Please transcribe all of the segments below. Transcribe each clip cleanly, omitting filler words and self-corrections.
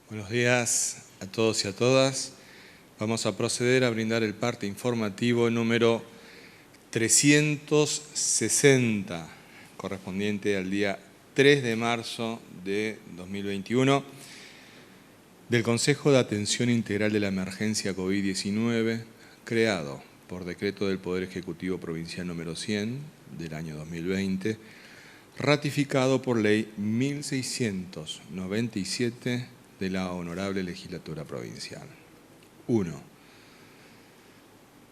Buenos días a todos y a todas. Vamos a proceder a brindar el parte informativo número 360, correspondiente al día 3 de marzo de 2021, del Consejo de Atención Integral de la Emergencia COVID-19, creado por decreto del Poder Ejecutivo Provincial número 100 del año 2020, ratificado por ley 1697 de la Honorable Legislatura Provincial. 1.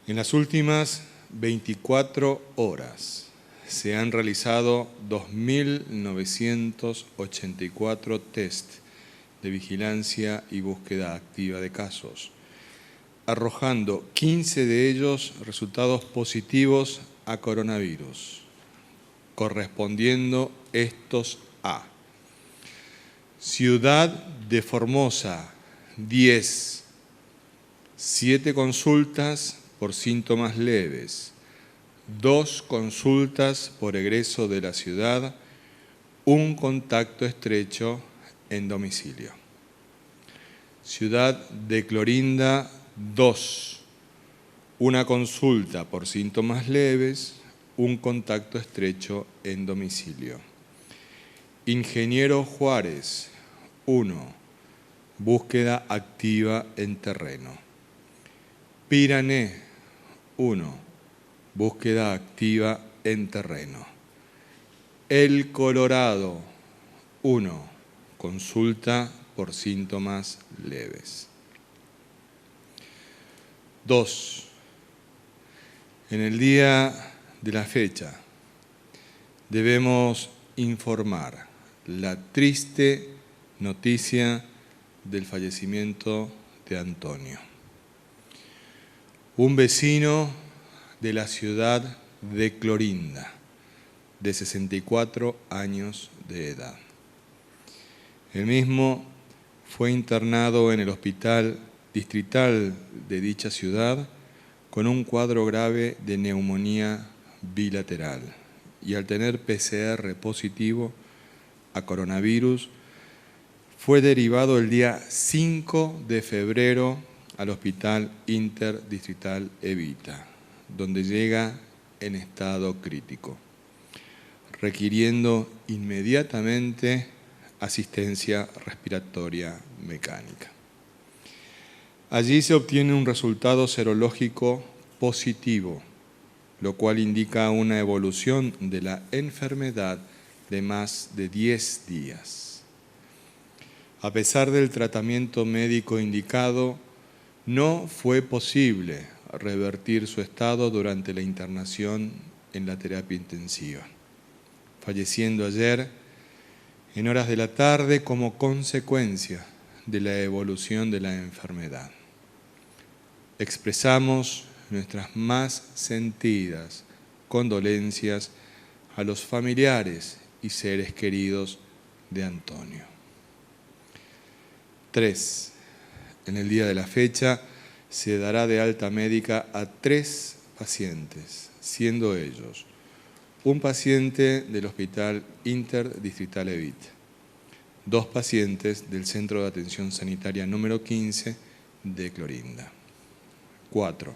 En las últimas 24 horas se han realizado 2.984 test de vigilancia y búsqueda activa de casos, arrojando 15 de ellos resultados positivos a coronavirus, correspondiendo estos a Ciudad de Formosa, 10, 7 consultas por síntomas leves, 2 consultas por egreso de la ciudad, 1 contacto estrecho en domicilio. Ciudad de Clorinda, 2, 1 consulta por síntomas leves, 1 contacto estrecho en domicilio. Ingeniero Juárez, 1, búsqueda activa en terreno. Pirané, 1, búsqueda activa en terreno. El Colorado, 1, consulta por síntomas leves. 2. En el día de la fecha debemos informar la triste noticia del fallecimiento de Antonio, un vecino de la ciudad de Clorinda, de 64 años de edad. El mismo fue internado en el hospital distrital de dicha ciudad con un cuadro grave de neumonía bilateral y al tener PCR positivo a coronavirus, fue derivado el día 5 de febrero al Hospital Interdistrital Evita, donde llega en estado crítico, requiriendo inmediatamente asistencia respiratoria mecánica. Allí se obtiene un resultado serológico positivo, lo cual indica una evolución de la enfermedad de más de 10 días. A pesar del tratamiento médico indicado, no fue posible revertir su estado durante la internación en la terapia intensiva, falleciendo ayer en horas de la tarde como consecuencia de la evolución de la enfermedad. Expresamos nuestras más sentidas condolencias a los familiares y seres queridos de Antonio. 3. En el día de la fecha se dará de alta médica a 3 pacientes, siendo ellos un paciente del Hospital Interdistrital Evita, 2 pacientes del Centro de Atención Sanitaria número 15 de Clorinda. 4.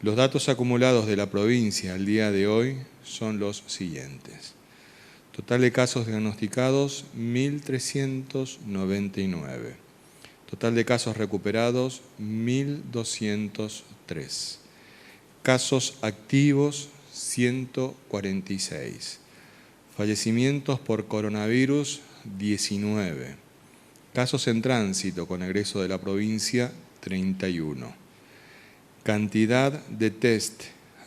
Los datos acumulados de la provincia al día de hoy son los siguientes. Total de casos diagnosticados, 1.399. Total de casos recuperados, 1.203. Casos activos, 146. Fallecimientos por coronavirus, 19. Casos en tránsito con egreso de la provincia, 31. Cantidad de test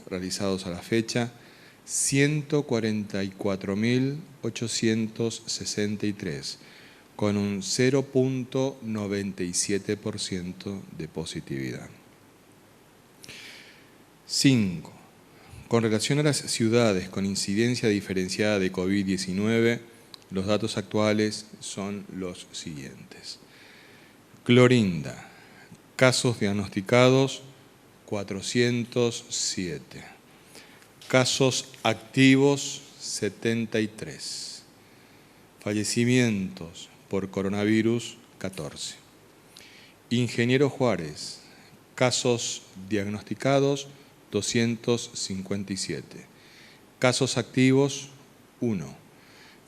realizados a la fecha, 144.863, con un 0.97% de positividad. 5. Con relación a las ciudades con incidencia diferenciada de COVID-19, los datos actuales son los siguientes. Clorinda, casos diagnosticados, 407. Casos activos, 73. Fallecimientos por coronavirus, 14. Ingeniero Juárez, casos diagnosticados 257. Casos activos 1.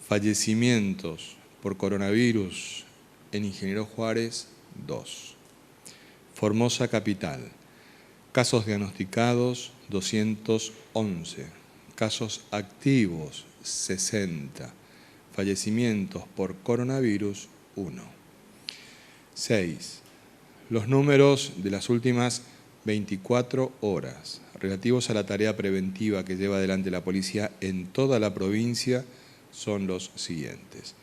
Fallecimientos por coronavirus en Ingeniero Juárez 2. Formosa Capital, casos diagnosticados 211. Casos activos 60. Fallecimientos por coronavirus 1. 6. Los números de las últimas 24 horas relativos a la tarea preventiva que lleva adelante la policía en toda la provincia son los siguientes.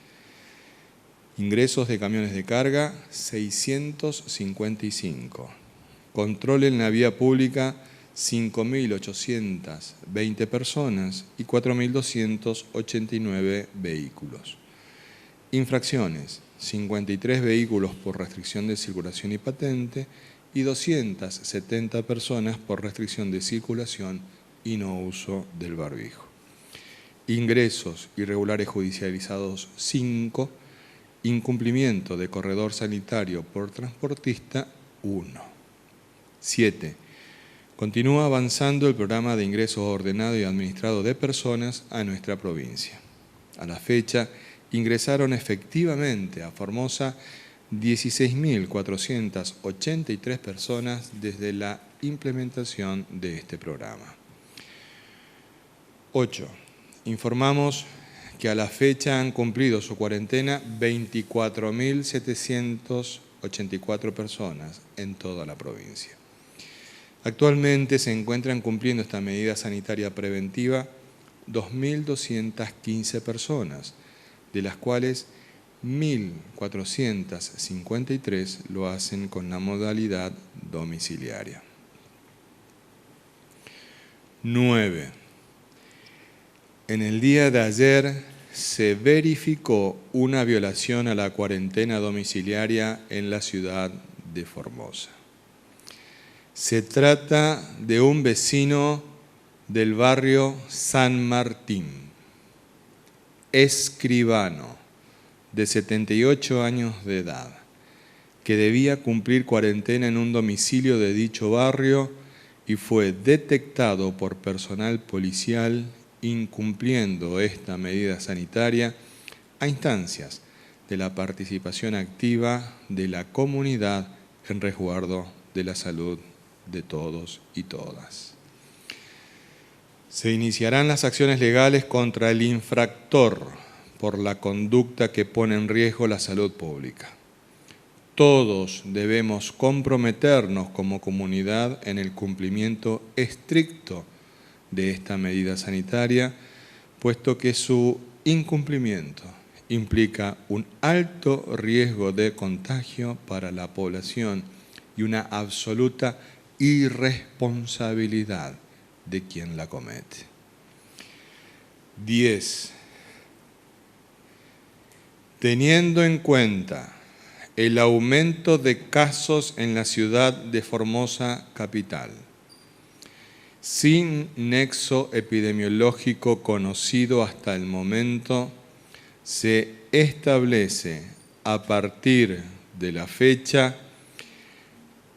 Ingresos de camiones de carga, 655. Control en la vía pública, 5.820 personas y 4.289 vehículos. Infracciones, 53 vehículos por restricción de circulación y patente y 270 personas por restricción de circulación y no uso del barbijo. Ingresos irregulares judicializados 5, incumplimiento de corredor sanitario por transportista 1. 7. Continúa avanzando el programa de ingresos ordenado y administrado de personas a nuestra provincia. A la fecha, ingresaron efectivamente a Formosa 16.483 personas desde la implementación de este programa. 8. Informamos que a la fecha han cumplido su cuarentena 24.784 personas en toda la provincia. Actualmente se encuentran cumpliendo esta medida sanitaria preventiva 2.215 personas, de las cuales 1.453 lo hacen con la modalidad domiciliaria. 9. En el día de ayer se verificó una violación a la cuarentena domiciliaria en la ciudad de Formosa. Se trata de un vecino del barrio San Martín, escribano, de 78 años de edad, que debía cumplir cuarentena en un domicilio de dicho barrio y fue detectado por personal policial incumpliendo esta medida sanitaria a instancias de la participación activa de la comunidad en resguardo de la salud de todos y todas. Se iniciarán las acciones legales contra el infractor por la conducta que pone en riesgo la salud pública. Todos debemos comprometernos como comunidad en el cumplimiento estricto de esta medida sanitaria, puesto que su incumplimiento implica un alto riesgo de contagio para la población y una absoluta irresponsabilidad de quien la comete. 10. Teniendo en cuenta el aumento de casos en la ciudad de Formosa Capital, sin nexo epidemiológico conocido hasta el momento, se establece a partir de la fecha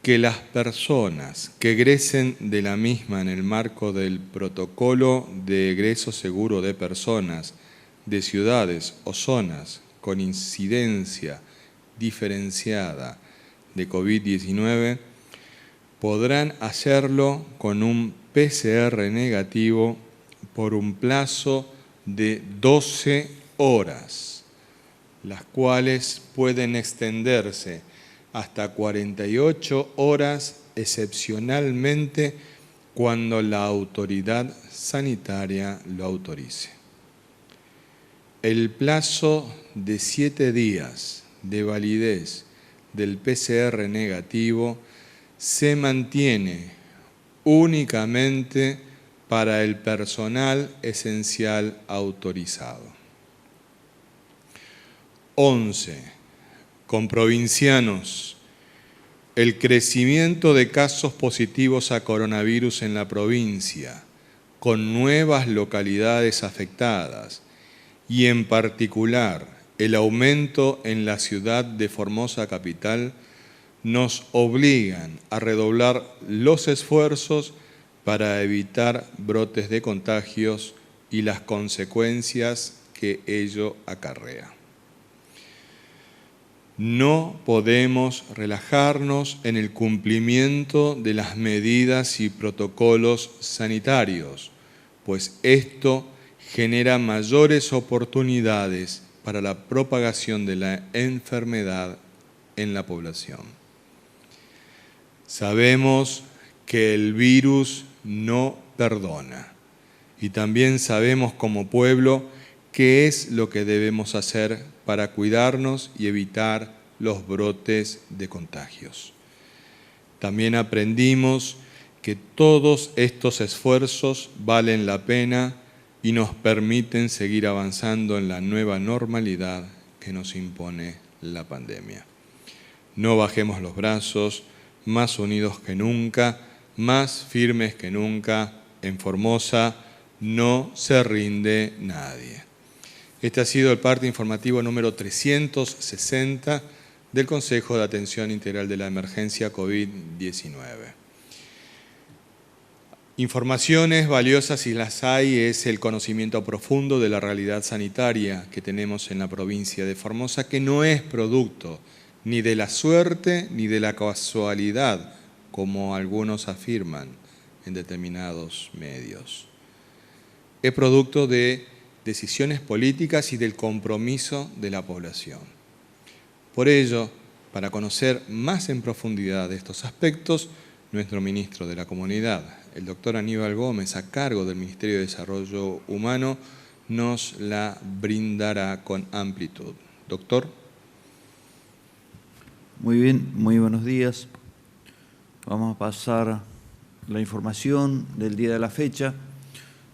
que las personas que egresen de la misma en el marco del protocolo de egreso seguro de personas de ciudades o zonas con incidencia diferenciada de COVID-19 podrán hacerlo con un PCR negativo por un plazo de 12 horas, las cuales pueden extenderse hasta 48 horas excepcionalmente cuando la autoridad sanitaria lo autorice. El plazo de 7 días de validez del PCR negativo se mantiene únicamente para el personal esencial autorizado. 11. Con provincianos, el crecimiento de casos positivos a coronavirus en la provincia, con nuevas localidades afectadas y en particular el aumento en la ciudad de Formosa capital nos obligan a redoblar los esfuerzos para evitar brotes de contagios y las consecuencias que ello acarrea. No podemos relajarnos en el cumplimiento de las medidas y protocolos sanitarios, pues esto genera mayores oportunidades para la propagación de la enfermedad en la población. Sabemos que el virus no perdona y también sabemos como pueblo qué es lo que debemos hacer para cuidarnos y evitar los brotes de contagios. También aprendimos que todos estos esfuerzos valen la pena y nos permiten seguir avanzando en la nueva normalidad que nos impone la pandemia. No bajemos los brazos, más unidos que nunca, más firmes que nunca. En Formosa no se rinde nadie. Este ha sido el parte informativo número 360 del Consejo de Atención Integral de la Emergencia COVID-19. Informaciones valiosas, si las hay, es el conocimiento profundo de la realidad sanitaria que tenemos en la provincia de Formosa, que no es producto ni de la suerte ni de la casualidad, como algunos afirman en determinados medios. Es producto de decisiones políticas y del compromiso de la población. Por ello, para conocer más en profundidad de estos aspectos, nuestro ministro de la Comunidad, el doctor Aníbal Gómez, a cargo del Ministerio de Desarrollo Humano, nos la brindará con amplitud. Doctor. Muy bien, muy buenos días. Vamos a pasar la información del día de la fecha.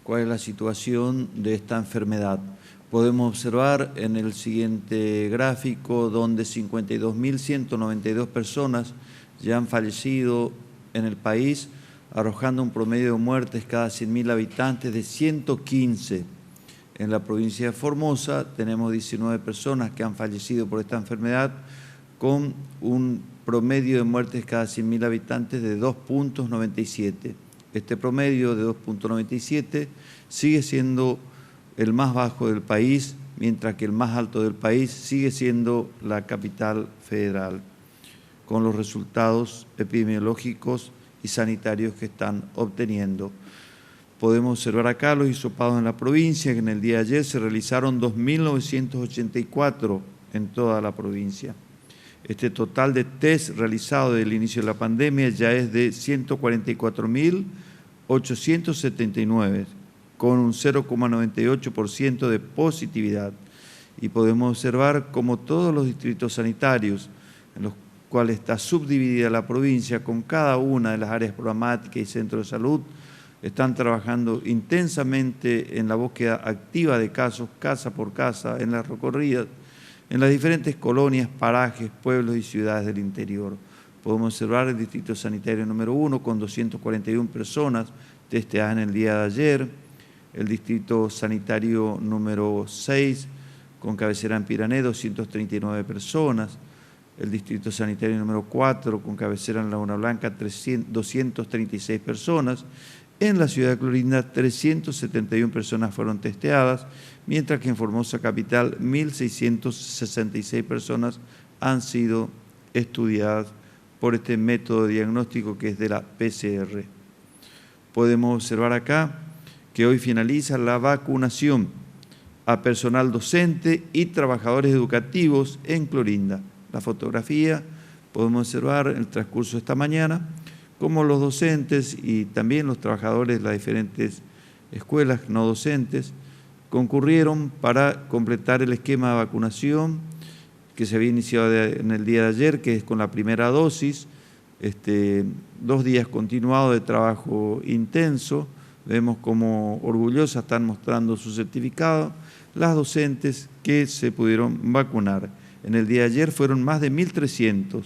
¿Cuál es la situación de esta enfermedad? Podemos observar en el siguiente gráfico donde 52.192 personas ya han fallecido en el país, arrojando un promedio de muertes cada 100.000 habitantes de 115. En la provincia de Formosa tenemos 19 personas que han fallecido por esta enfermedad, con un promedio de muertes cada 100.000 habitantes de 2.97. Este promedio de 2.97 sigue siendo el más bajo del país, mientras que el más alto del país sigue siendo la capital federal, con los resultados epidemiológicos y sanitarios que están obteniendo. Podemos observar acá los hisopados en la provincia, que en el día de ayer se realizaron 2.984 en toda la provincia. Este total de test realizado desde el inicio de la pandemia ya es de 144.879, con un 0,98% de positividad. Y podemos observar cómo todos los distritos sanitarios, en los cuales está subdividida la provincia con cada una de las áreas programáticas y centros de salud, están trabajando intensamente en la búsqueda activa de casos, casa por casa, en las recorridas, en las diferentes colonias, parajes, pueblos y ciudades del interior. Podemos observar el Distrito Sanitario número 1 con 241 personas testeadas en el día de ayer, el Distrito Sanitario número 6 con cabecera en Pirané, 239 personas, el Distrito Sanitario número 4 con cabecera en Laguna Blanca, 236 personas. En la ciudad de Clorinda, 371 personas fueron testeadas, mientras que en Formosa Capital, 1.666 personas han sido estudiadas por este método de diagnóstico que es de la PCR. Podemos observar acá que hoy finaliza la vacunación a personal docente y trabajadores educativos en Clorinda. La fotografía, podemos observar en el transcurso de esta mañana cómo los docentes y también los trabajadores de las diferentes escuelas no docentes concurrieron para completar el esquema de vacunación que se había iniciado en el día de ayer, que es con la primera dosis, 2 días continuados de trabajo intenso. Vemos cómo orgullosas están mostrando su certificado las docentes que se pudieron vacunar. En el día de ayer fueron más de 1.300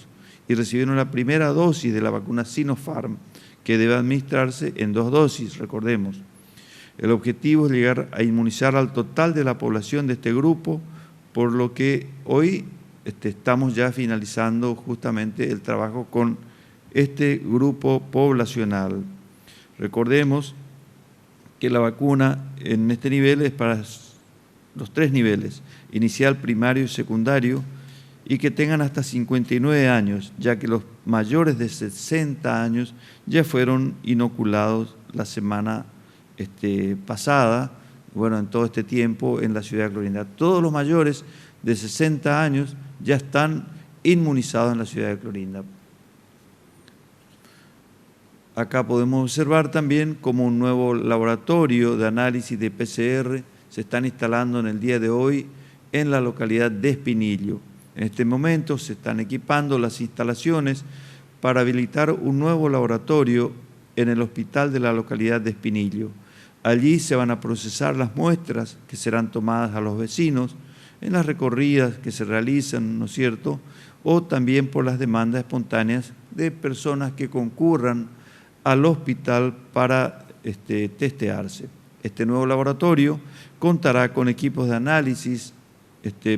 y recibieron la primera dosis de la vacuna Sinopharm, que debe administrarse en 2 dosis, recordemos. El objetivo es llegar a inmunizar al total de la población de este grupo por lo que hoy estamos ya finalizando justamente el trabajo con este grupo poblacional. Recordemos que la vacuna en este nivel es para los 3 niveles, inicial, primario y secundario, y que tengan hasta 59 años, ya que los mayores de 60 años ya fueron inoculados la semana pasada, bueno, en todo este tiempo en la ciudad de Clorinda. Todos los mayores de 60 años ya están inmunizados en la ciudad de Clorinda. Acá podemos observar también cómo un nuevo laboratorio de análisis de PCR se están instalando en el día de hoy en la localidad de Espinillo. En este momento se están equipando las instalaciones para habilitar un nuevo laboratorio en el hospital de la localidad de Espinillo. Allí se van a procesar las muestras que serán tomadas a los vecinos en las recorridas que se realizan, ¿no es cierto?, o también por las demandas espontáneas de personas que concurran al hospital para testearse. Este nuevo laboratorio contará con equipos de análisis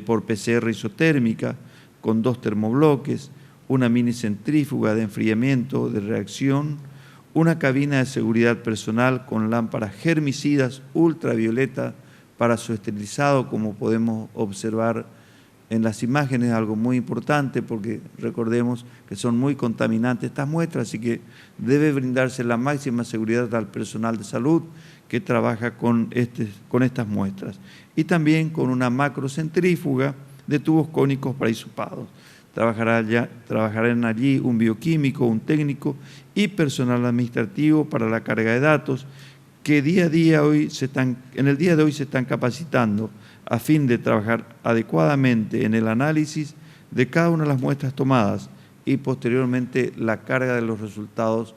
por PCR isotérmica, con 2 termobloques, una mini centrífuga de enfriamiento de reacción, una cabina de seguridad personal con lámparas germicidas ultravioleta para su esterilizado, como podemos observar en las imágenes, algo muy importante porque recordemos que son muy contaminantes estas muestras, así que debe brindarse la máxima seguridad al personal de salud que trabaja con estas muestras. Y también con una macrocentrífuga de tubos cónicos para hisopados. Trabajarán allí un bioquímico, un técnico y personal administrativo para la carga de datos que en el día de hoy se están capacitando a fin de trabajar adecuadamente en el análisis de cada una de las muestras tomadas y posteriormente la carga de los resultados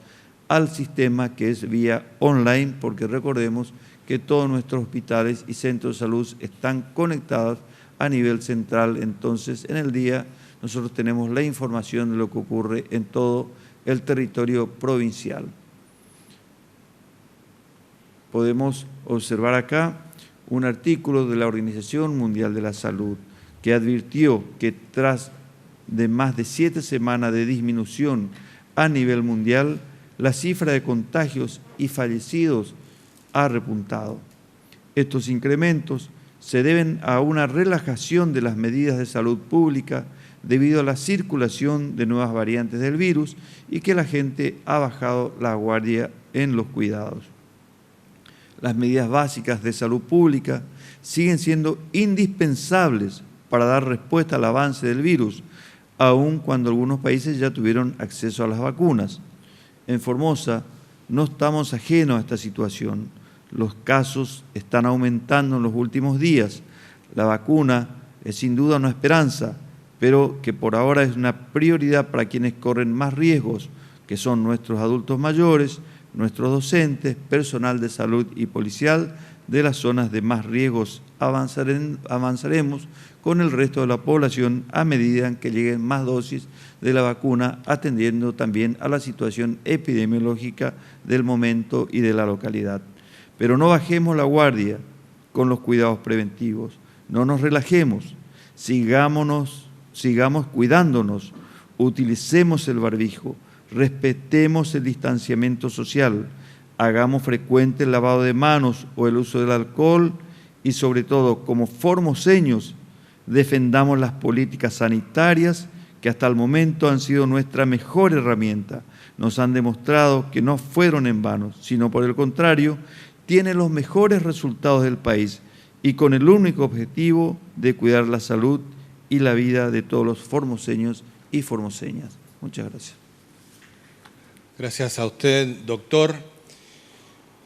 al sistema que es vía online, porque recordemos que todos nuestros hospitales y centros de salud están conectados a nivel central. Entonces, en el día nosotros tenemos la información de lo que ocurre en todo el territorio provincial. Podemos observar acá un artículo de la Organización Mundial de la Salud que advirtió que tras de más de 7 semanas de disminución a nivel mundial, la cifra de contagios y fallecidos ha repuntado. Estos incrementos se deben a una relajación de las medidas de salud pública debido a la circulación de nuevas variantes del virus y que la gente ha bajado la guardia en los cuidados. Las medidas básicas de salud pública siguen siendo indispensables para dar respuesta al avance del virus, aun cuando algunos países ya tuvieron acceso a las vacunas. En Formosa no estamos ajenos a esta situación. Los casos están aumentando en los últimos días. La vacuna es sin duda una esperanza, pero que por ahora es una prioridad para quienes corren más riesgos, que son nuestros adultos mayores, nuestros docentes, personal de salud y policial de las zonas de más riesgos. Avanzaremos con el resto de la población a medida que lleguen más dosis de la vacuna, atendiendo también a la situación epidemiológica del momento y de la localidad. Pero no bajemos la guardia con los cuidados preventivos, no nos relajemos, sigamos cuidándonos, utilicemos el barbijo, respetemos el distanciamiento social, hagamos frecuente el lavado de manos o el uso del alcohol y sobre todo, como formoseños, defendamos las políticas sanitarias que hasta el momento han sido nuestra mejor herramienta. Nos han demostrado que no fueron en vano, sino por el contrario, tienen los mejores resultados del país y con el único objetivo de cuidar la salud y la vida de todos los formoseños y formoseñas. Muchas gracias. Gracias a usted, doctor.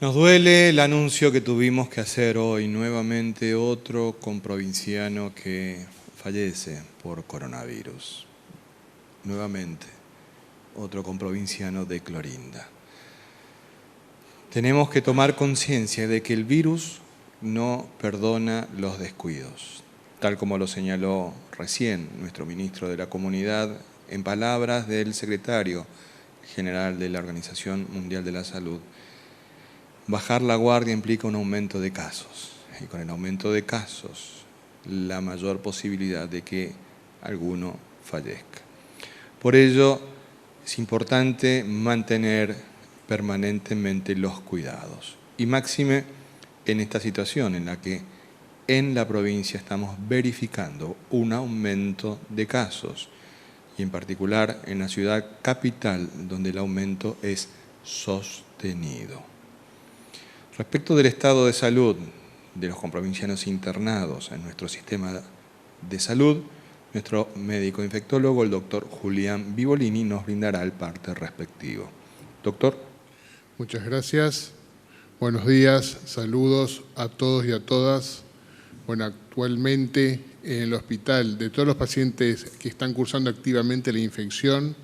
Nos duele el anuncio que tuvimos que hacer hoy, nuevamente otro comprovinciano que fallece por coronavirus. Nuevamente, otro comprovinciano de Clorinda. Tenemos que tomar conciencia de que el virus no perdona los descuidos, tal como lo señaló recién nuestro ministro de la Comunidad en palabras del secretario general de la Organización Mundial de la Salud. Bajar la guardia implica un aumento de casos, y con el aumento de casos la mayor posibilidad de que alguno fallezca. Por ello, es importante mantener permanentemente los cuidados. Y máxime en esta situación en la que en la provincia estamos verificando un aumento de casos, y en particular en la ciudad capital, donde el aumento es sostenido. Respecto del estado de salud de los comprovincianos internados en nuestro sistema de salud, nuestro médico infectólogo, el doctor Julián Vivolini, nos brindará el parte respectivo. Doctor. Muchas gracias. Buenos días, saludos a todos y a todas. Bueno, actualmente en el hospital, de todos los pacientes que están cursando activamente la infección,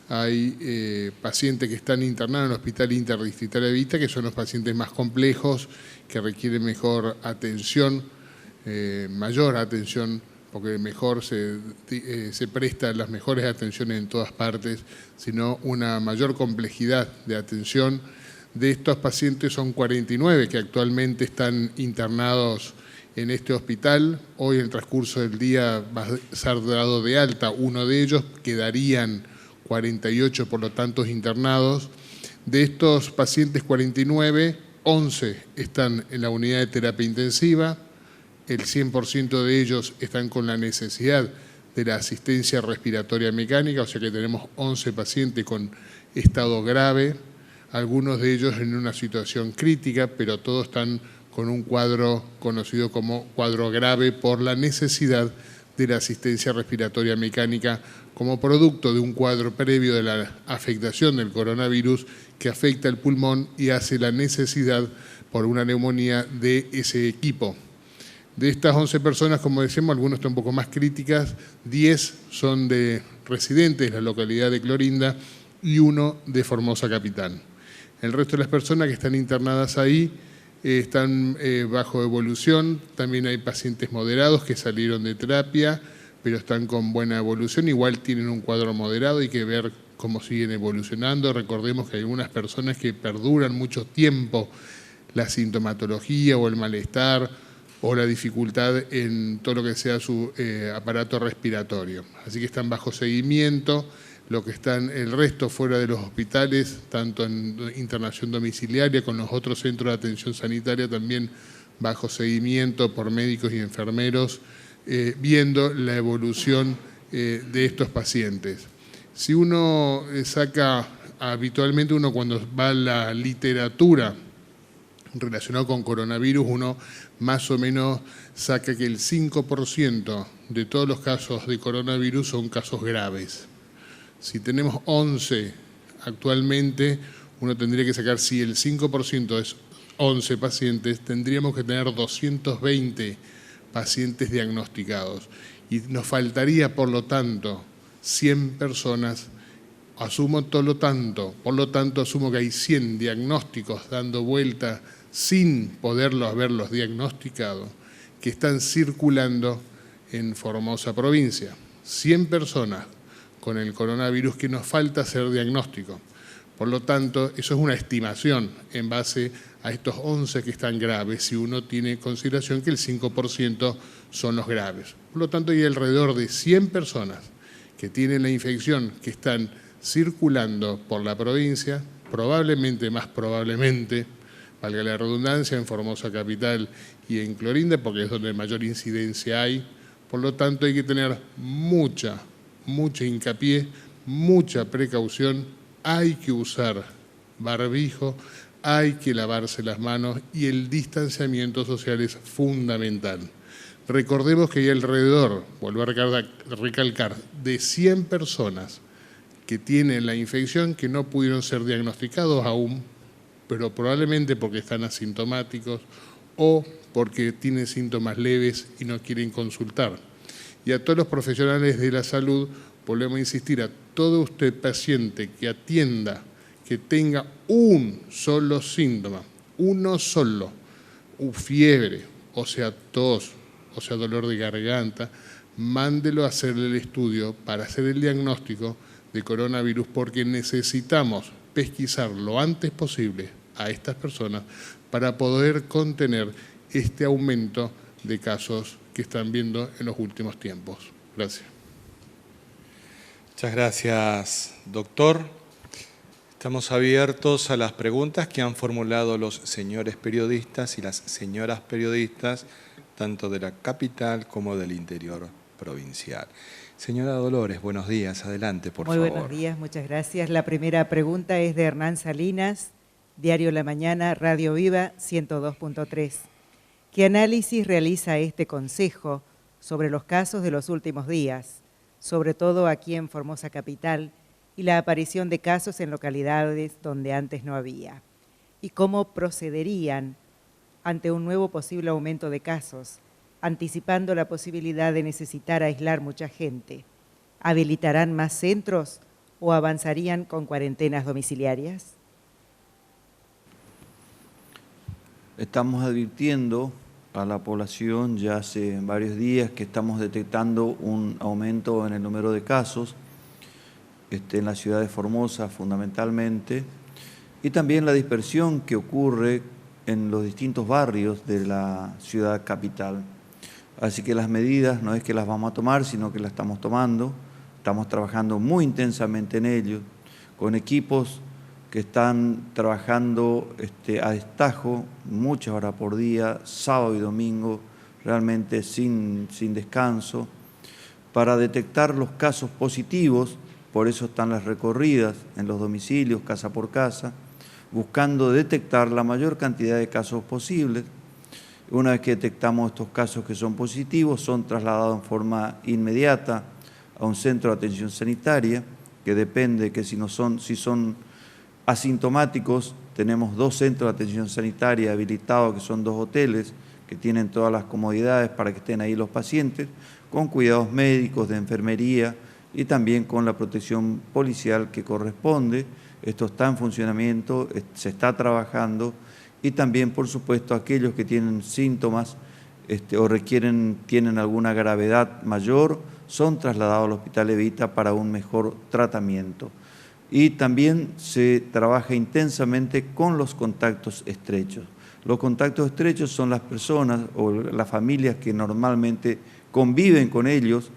hay pacientes que están internados en el Hospital Interdistrital Evita, que son los pacientes más complejos, que requieren mejor atención, mayor atención, porque mejor se prestan las mejores atenciones en todas partes, sino una mayor complejidad de atención. De estos pacientes son 49 que actualmente están internados en este hospital. Hoy, en el transcurso del día, va a ser dado de alta uno de ellos, quedarían 48, por lo tanto, internados. De estos pacientes 49, 11 están en la unidad de terapia intensiva, el 100% de ellos están con la necesidad de la asistencia respiratoria mecánica, o sea que tenemos 11 pacientes con estado grave, algunos de ellos en una situación crítica, pero todos están con un cuadro conocido como cuadro grave por la necesidad de la asistencia respiratoria mecánica como producto de un cuadro previo de la afectación del coronavirus que afecta el pulmón y hace la necesidad por una neumonía de ese equipo. De estas 11 personas, como decíamos, algunas están un poco más críticas, 10 son de residentes de la localidad de Clorinda y 1 de Formosa Capital. El resto de las personas que están internadas ahí están bajo evolución. También hay pacientes moderados que salieron de terapia, pero están con buena evolución. Igual tienen un cuadro moderado, hay que ver cómo siguen evolucionando. Recordemos que hay algunas personas que perduran mucho tiempo la sintomatología o el malestar o la dificultad en todo lo que sea su aparato respiratorio. Así que están bajo seguimiento. Lo que están el resto fuera de los hospitales, tanto en internación domiciliaria con los otros centros de atención sanitaria, también bajo seguimiento por médicos y enfermeros, viendo la evolución de estos pacientes. Si uno saca, habitualmente uno cuando va a la literatura relacionada con coronavirus, uno más o menos saca que el 5% de todos los casos de coronavirus son casos graves. Si tenemos 11 actualmente, uno tendría que sacar, si el 5% es 11 pacientes, tendríamos que tener 220 pacientes diagnosticados. Y nos faltaría, por lo tanto, 100 personas. Por lo tanto, asumo que hay 100 diagnósticos dando vuelta sin poderlos haberlos diagnosticado, que están circulando en Formosa provincia. 100 personas con el coronavirus que nos falta hacer diagnóstico. Por lo tanto, eso es una estimación en base a estos 11 que están graves, si uno tiene en consideración que el 5% son los graves. Por lo tanto, hay alrededor de 100 personas que tienen la infección, que están circulando por la provincia, probablemente, más probablemente, valga la redundancia, en Formosa Capital y en Clorinda, porque es donde mayor incidencia hay. Por lo tanto, hay que tener mucha hincapié, mucha precaución, hay que usar barbijo, hay que lavarse las manos y el distanciamiento social es fundamental. Recordemos que hay alrededor, vuelvo a recalcar, de 100 personas que tienen la infección que no pudieron ser diagnosticados aún, pero probablemente porque están asintomáticos o porque tienen síntomas leves y no quieren consultar. Y a todos los profesionales de la salud, volvemos a insistir, a todo usted paciente que atienda, que tenga un solo síntoma, uno solo, fiebre, o sea tos, o sea dolor de garganta, mándelo a hacerle el estudio para hacer el diagnóstico de coronavirus, porque necesitamos pesquisar lo antes posible a estas personas para poder contener este aumento de casos que están viendo en los últimos tiempos. Gracias. Muchas gracias, doctor. Estamos abiertos a las preguntas que han formulado los señores periodistas y las señoras periodistas, tanto de la capital como del interior provincial. Señora Dolores, buenos días. Adelante, por favor. Muy buenos días, muchas gracias. La primera pregunta es de Hernán Salinas, Diario La Mañana, Radio Viva, 102.3. ¿Qué análisis realiza este Consejo sobre los casos de los últimos días, sobre todo aquí en Formosa Capital, y la aparición de casos en localidades donde antes no había? ¿Y cómo procederían ante un nuevo posible aumento de casos, anticipando la posibilidad de necesitar aislar mucha gente? ¿Habilitarán más centros o avanzarían con cuarentenas domiciliarias? Estamos advirtiendo a la población ya hace varios días que estamos detectando un aumento en el número de casos en la ciudad de Formosa fundamentalmente, y también la dispersión que ocurre en los distintos barrios de la ciudad capital. Así que las medidas no es que las vamos a tomar, sino que las estamos tomando. Estamos trabajando muy intensamente en ello, con equipos que están trabajando a destajo, muchas horas por día, sábado y domingo, realmente sin descanso, para detectar los casos positivos. Por eso están las recorridas en los domicilios, casa por casa, buscando detectar la mayor cantidad de casos posibles. Una vez que detectamos estos casos que son positivos, son trasladados en forma inmediata a un centro de atención sanitaria, que depende que si son asintomáticos, tenemos 2 centros de atención sanitaria habilitados, que son 2 hoteles, que tienen todas las comodidades para que estén ahí los pacientes, con cuidados médicos, de enfermería y también con la protección policial que corresponde. Esto está en funcionamiento, se está trabajando, y también, por supuesto, aquellos que tienen síntomas o tienen alguna gravedad mayor, son trasladados al Hospital Evita para un mejor tratamiento. Y también se trabaja intensamente con los contactos estrechos. Los contactos estrechos son las personas o las familias que normalmente conviven con ellos,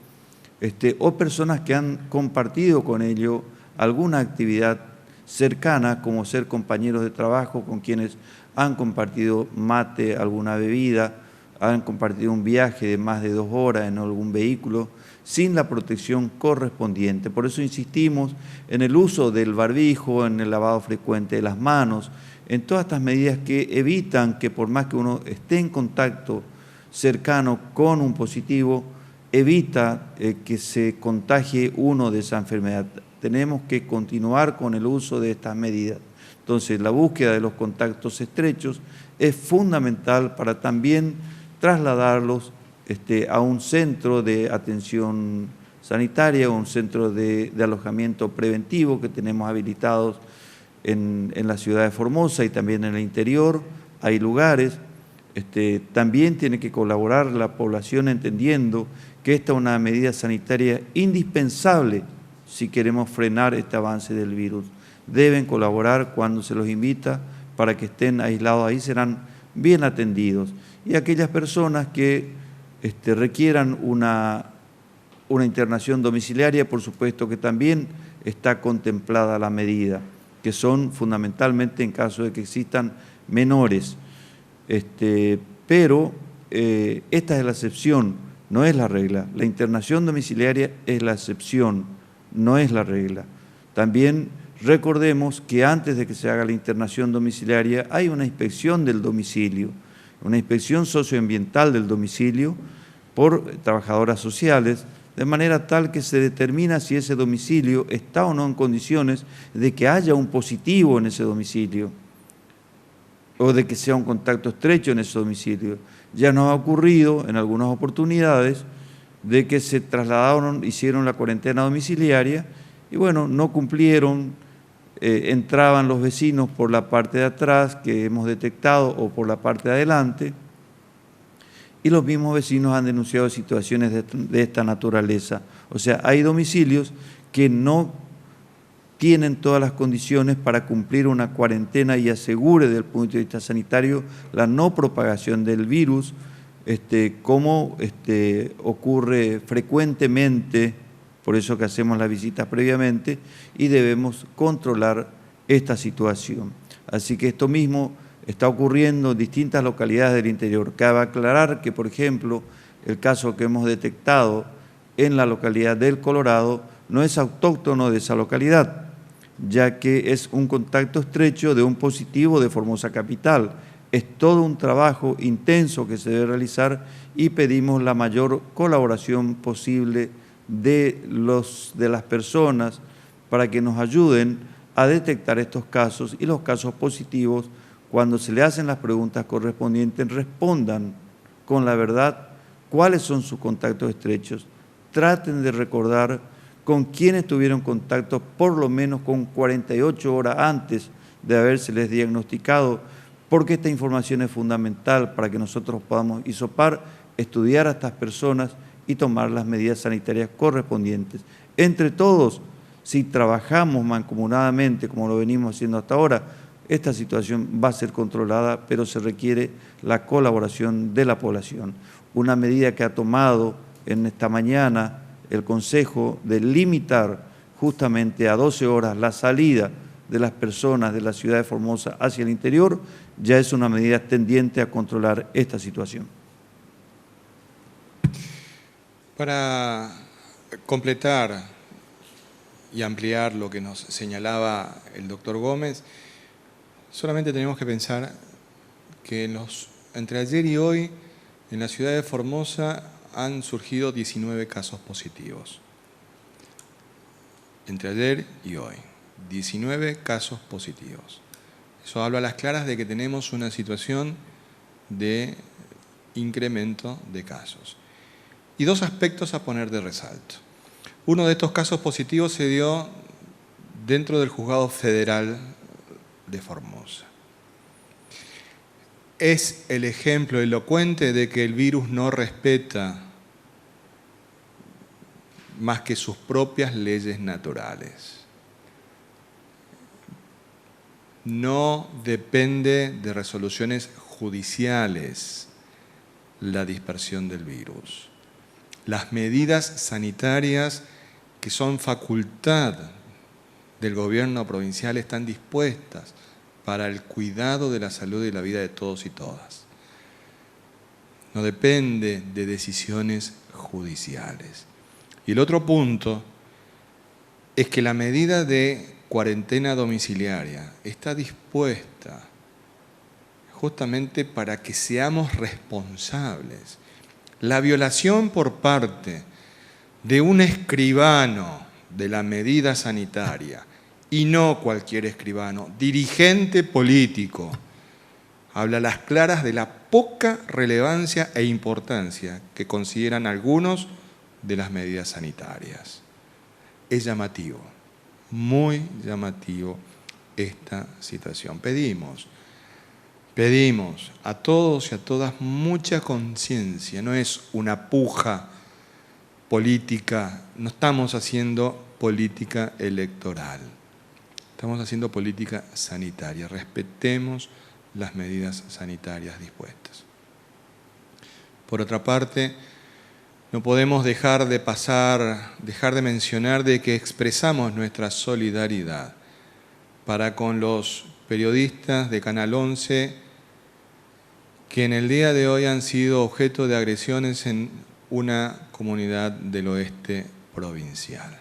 o personas que han compartido con ellos alguna actividad cercana, como ser compañeros de trabajo con quienes han compartido mate, alguna bebida, han compartido un viaje de más de 2 horas en algún vehículo, sin la protección correspondiente. Por eso insistimos en el uso del barbijo, en el lavado frecuente de las manos, en todas estas medidas que evitan que, por más que uno esté en contacto cercano con un positivo, evita que se contagie uno de esa enfermedad. Tenemos que continuar con el uso de estas medidas. Entonces, la búsqueda de los contactos estrechos es fundamental para también trasladarlos a un centro de atención sanitaria o un centro de alojamiento preventivo que tenemos habilitados en la ciudad de Formosa y también en el interior. Hay lugares. También tiene que colaborar la población entendiendo que esta es una medida sanitaria indispensable si queremos frenar este avance del virus. Deben colaborar cuando se los invita para que estén aislados, ahí serán bien atendidos. Y aquellas personas que requieran una internación domiciliaria, por supuesto que también está contemplada la medida, que son fundamentalmente en caso de que existan menores. Pero esta es la excepción, no es la regla. La internación domiciliaria es la excepción, no es la regla. También recordemos que antes de que se haga la internación domiciliaria hay una inspección del domicilio, una inspección socioambiental del domicilio por trabajadoras sociales, de manera tal que se determina si ese domicilio está o no en condiciones de que haya un positivo en ese domicilio o de que sea un contacto estrecho en ese domicilio. Ya nos ha ocurrido en algunas oportunidades de que se trasladaron, hicieron la cuarentena domiciliaria y bueno, no cumplieron, entraban los vecinos por la parte de atrás que hemos detectado o por la parte de adelante, y los mismos vecinos han denunciado situaciones de esta naturaleza. O sea, hay domicilios que no tienen todas las condiciones para cumplir una cuarentena y asegure desde el punto de vista sanitario la no propagación del virus como ocurre frecuentemente, por eso que hacemos las visitas previamente, y debemos controlar esta situación. Así que esto mismo está ocurriendo en distintas localidades del interior. Cabe aclarar que, por ejemplo, el caso que hemos detectado en la localidad del Colorado no es autóctono de esa localidad, ya que es un contacto estrecho de un positivo de Formosa Capital. Es todo un trabajo intenso que se debe realizar y pedimos la mayor colaboración posible de las personas para que nos ayuden a detectar estos casos y los casos positivos, cuando se le hacen las preguntas correspondientes, respondan con la verdad cuáles son sus contactos estrechos. Traten de recordar con quiénes tuvieron contacto por lo menos con 48 horas antes de habérseles diagnosticado, porque esta información es fundamental para que nosotros podamos hisopar, estudiar a estas personas y tomar las medidas sanitarias correspondientes. Entre todos, si trabajamos mancomunadamente, como lo venimos haciendo hasta ahora, esta situación va a ser controlada, pero se requiere la colaboración de la población. Una medida que ha tomado en esta mañana el Consejo de limitar justamente a 12 horas la salida de las personas de la ciudad de Formosa hacia el interior, ya es una medida tendiente a controlar esta situación. Para completar y ampliar lo que nos señalaba el doctor Gómez, solamente tenemos que pensar que entre ayer y hoy en la ciudad de Formosa han surgido 19 casos positivos. Entre ayer y hoy, 19 casos positivos. Eso habla a las claras de que tenemos una situación de incremento de casos. Y dos aspectos a poner de resalto. Uno de estos casos positivos se dio dentro del Juzgado Federal de Formosa. Es el ejemplo elocuente de que el virus no respeta más que sus propias leyes naturales. No depende de resoluciones judiciales la dispersión del virus. Las medidas sanitarias que son facultad del gobierno provincial están dispuestas para el cuidado de la salud y la vida de todos y todas. No depende de decisiones judiciales. Y el otro punto es que la medida de cuarentena domiciliaria está dispuesta justamente para que seamos responsables. La violación por parte de un escribano de la medida sanitaria, y no cualquier escribano, dirigente político, habla a las claras de la poca relevancia e importancia que consideran algunos de las medidas sanitarias. Es llamativo, muy llamativo esta situación. Pedimos a todos y a todas mucha conciencia, no es una puja política, no estamos haciendo política electoral, estamos haciendo política sanitaria. Respetemos las medidas sanitarias dispuestas. Por otra parte, no podemos dejar de mencionar de que expresamos nuestra solidaridad para con los periodistas de Canal 11 que en el día de hoy han sido objeto de agresiones en una comunidad del oeste provincial.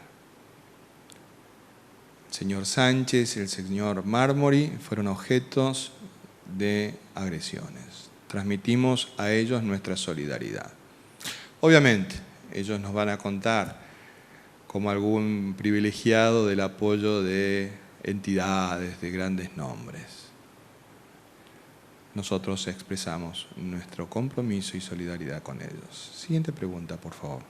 El señor Sánchez y el señor Mármori fueron objetos de agresiones. Transmitimos a ellos nuestra solidaridad. Obviamente, ellos nos van a contar como algún privilegiado del apoyo de entidades, de grandes nombres. Nosotros expresamos nuestro compromiso y solidaridad con ellos. Siguiente pregunta, por favor.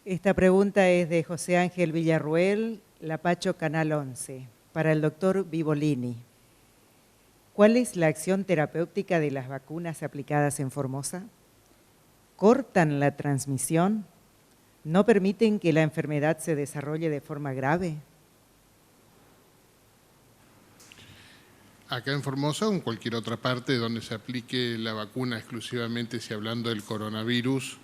Esta pregunta es de José Ángel Villarruel, Lapacho, Canal 11, para el doctor Vivolini. ¿Cuál es la acción terapéutica de las vacunas aplicadas en Formosa? ¿Cortan la transmisión? ¿No permiten que la enfermedad se desarrolle de forma grave? acá en Formosa o en cualquier otra parte donde se aplique la vacuna exclusivamente, si hablando del coronavirus,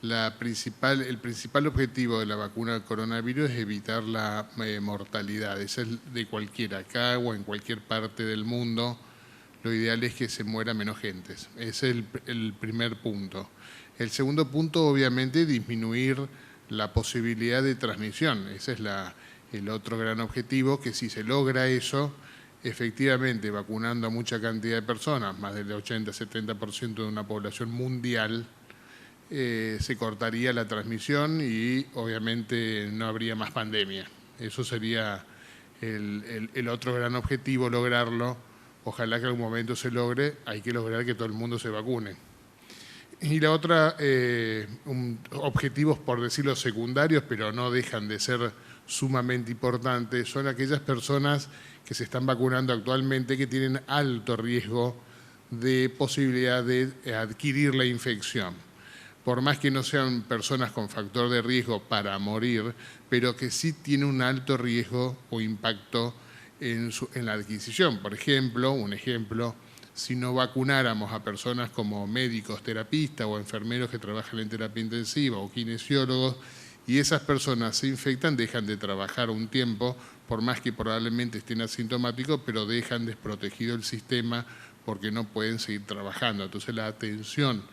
el principal objetivo de la vacuna del coronavirus es evitar la mortalidad. Ese es de cualquiera, acá o en cualquier parte del mundo. Lo ideal es que se muera menos gente. Ese es el primer punto. El segundo punto, obviamente, disminuir la posibilidad de transmisión. Ese es el otro gran objetivo, que si se logra eso, efectivamente, vacunando a mucha cantidad de personas, más del 80-70% de una población mundial, se cortaría la transmisión y obviamente no habría más pandemia. Eso sería el otro gran objetivo, lograrlo. Ojalá que en algún momento se logre, hay que lograr que todo el mundo se vacune. Y la otra, objetivos por decirlo secundarios, pero no dejan de ser sumamente importantes, son aquellas personas que se están vacunando actualmente que tienen alto riesgo de posibilidad de adquirir la infección. Por más que no sean personas con factor de riesgo para morir, pero que sí tienen un alto riesgo o impacto en la adquisición. Por ejemplo, si no vacunáramos a personas como médicos, terapistas o enfermeros que trabajan en terapia intensiva o kinesiólogos, y esas personas se infectan, dejan de trabajar un tiempo, por más que probablemente estén asintomáticos, pero dejan desprotegido el sistema porque no pueden seguir trabajando. Entonces la atención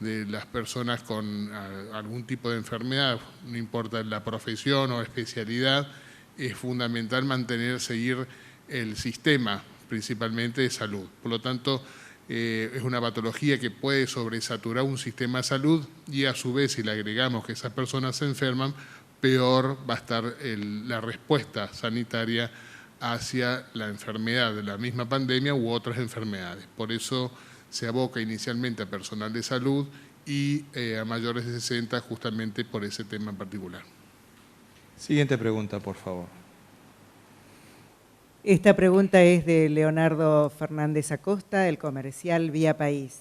de las personas con algún tipo de enfermedad, no importa la profesión o especialidad, es fundamental seguir el sistema, principalmente de salud. Por lo tanto, es una patología que puede sobresaturar un sistema de salud y a su vez, si le agregamos que esas personas se enferman, peor va a estar la respuesta sanitaria hacia la enfermedad de la misma pandemia u otras enfermedades. Por eso se aboca inicialmente a personal de salud y a mayores de 60 justamente por ese tema en particular. Siguiente pregunta, por favor. Esta pregunta es de Leonardo Fernández Acosta, del comercial Vía País.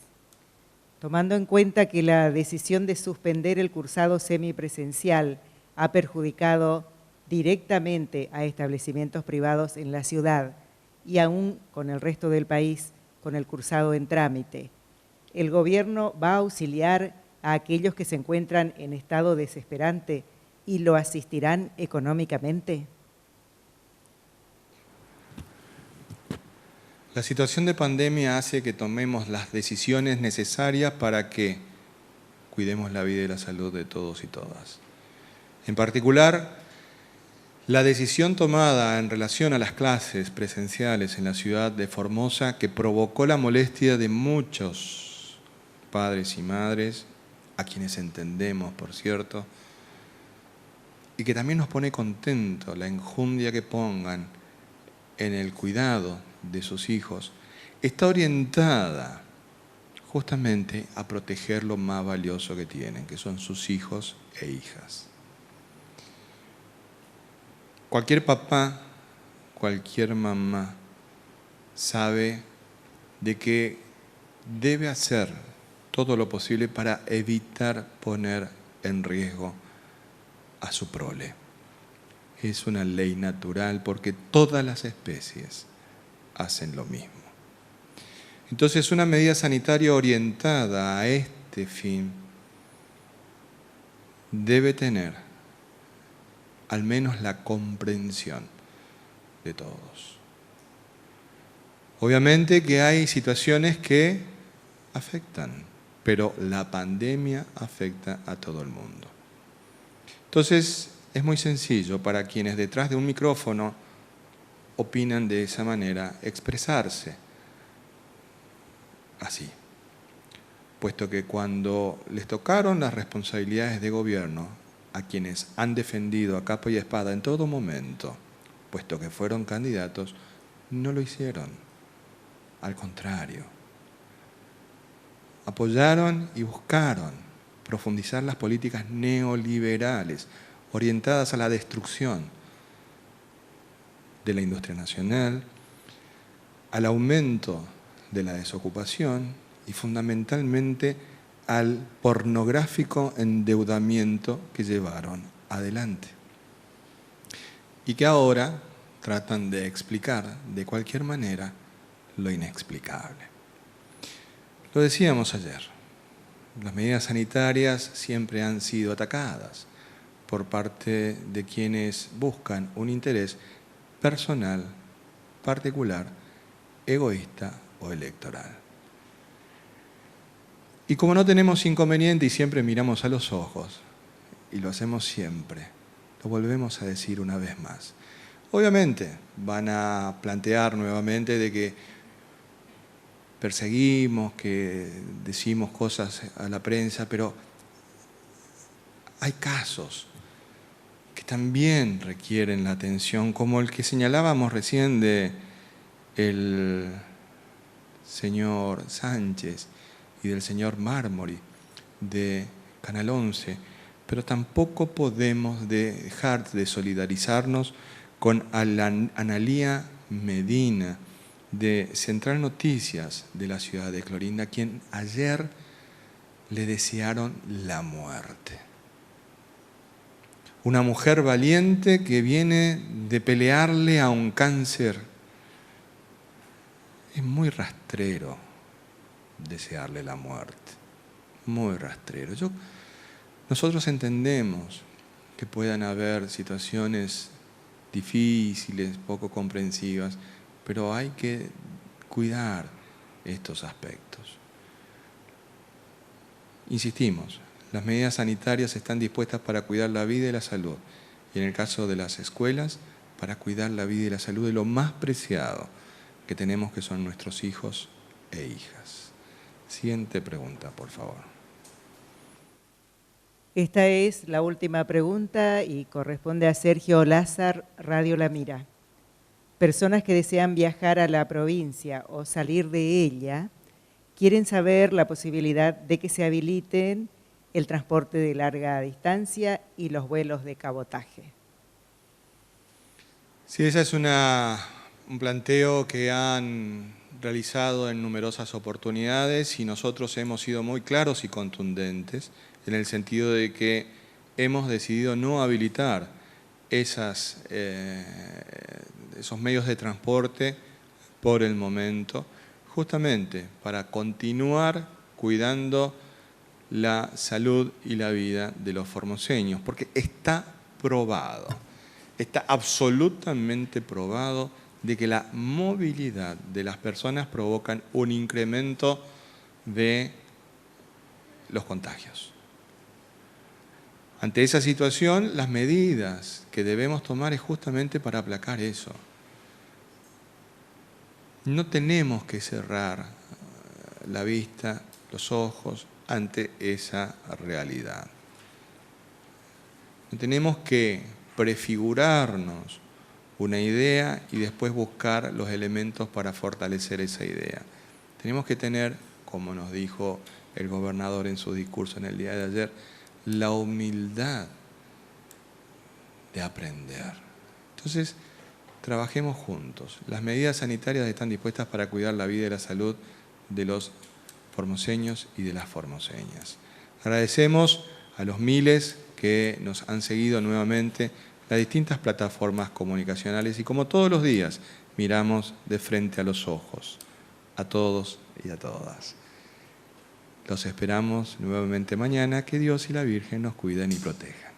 Tomando en cuenta que la decisión de suspender el cursado semipresencial ha perjudicado directamente a establecimientos privados en la ciudad y aún con el resto del país con el cursado en trámite, ¿el gobierno va a auxiliar a aquellos que se encuentran en estado desesperante y lo asistirán económicamente? La situación de pandemia hace que tomemos las decisiones necesarias para que cuidemos la vida y la salud de todos y todas. En particular, la decisión tomada en relación a las clases presenciales en la ciudad de Formosa, que provocó la molestia de muchos padres y madres, a quienes entendemos, por cierto, y que también nos pone contento la enjundia que pongan en el cuidado de sus hijos, está orientada justamente a proteger lo más valioso que tienen, que son sus hijos e hijas. Cualquier papá, cualquier mamá sabe de que debe hacer todo lo posible para evitar poner en riesgo a su prole. Es una ley natural porque todas las especies hacen lo mismo. Entonces, una medida sanitaria orientada a este fin debe tener al menos la comprensión de todos. Obviamente que hay situaciones que afectan, pero la pandemia afecta a todo el mundo. Entonces, es muy sencillo para quienes detrás de un micrófono opinan de esa manera expresarse así, puesto que cuando les tocaron las responsabilidades de gobierno, a quienes han defendido a capa y espada en todo momento, puesto que fueron candidatos, no lo hicieron. Al contrario, apoyaron y buscaron profundizar las políticas neoliberales orientadas a la destrucción de la industria nacional, al aumento de la desocupación y fundamentalmente al pornográfico endeudamiento que llevaron adelante. Y que ahora tratan de explicar de cualquier manera lo inexplicable. Lo decíamos ayer, las medidas sanitarias siempre han sido atacadas por parte de quienes buscan un interés personal, particular, egoísta o electoral. Y como no tenemos inconveniente y siempre miramos a los ojos, y lo hacemos siempre, lo volvemos a decir una vez más. Obviamente van a plantear nuevamente de que perseguimos, que decimos cosas a la prensa, pero hay casos que también requieren la atención, como el que señalábamos recién de el señor Sánchez y del señor Mármoli de Canal 11, pero tampoco podemos dejar de solidarizarnos con Analía Medina de Central Noticias de la ciudad de Clorinda, quien ayer le desearon la muerte. Una mujer valiente que viene de pelearle a un cáncer. Es muy rastrero desearle la muerte, muy rastrero. Nosotros entendemos que puedan haber situaciones difíciles, poco comprensivas, pero hay que cuidar estos aspectos. Insistimos, las medidas sanitarias están dispuestas para cuidar la vida y la salud, y en el caso de las escuelas, para cuidar la vida y la salud de lo más preciado que tenemos, que son nuestros hijos e hijas. Siguiente pregunta, por favor. Esta es la última pregunta y corresponde a Sergio Lázar, Radio La Mira. Personas que desean viajar a la provincia o salir de ella quieren saber la posibilidad de que se habiliten el transporte de larga distancia y los vuelos de cabotaje. Sí, ese es un planteo que han realizado en numerosas oportunidades y nosotros hemos sido muy claros y contundentes en el sentido de que hemos decidido no habilitar esos medios de transporte por el momento, justamente para continuar cuidando la salud y la vida de los formoseños, porque está probado, está absolutamente probado de que la movilidad de las personas provocan un incremento de los contagios. Ante esa situación, las medidas que debemos tomar es justamente para aplacar eso. No tenemos que cerrar la vista, los ojos, ante esa realidad. No tenemos que prefigurarnos una idea y después buscar los elementos para fortalecer esa idea. Tenemos que tener, como nos dijo el gobernador en su discurso en el día de ayer, la humildad de aprender. Entonces, trabajemos juntos. Las medidas sanitarias están dispuestas para cuidar la vida y la salud de los formoseños y de las formoseñas. Agradecemos a los miles que nos han seguido nuevamente las distintas plataformas comunicacionales y como todos los días miramos de frente a los ojos a todos y a todas. Los esperamos nuevamente mañana. Que Dios y la Virgen nos cuiden y protejan.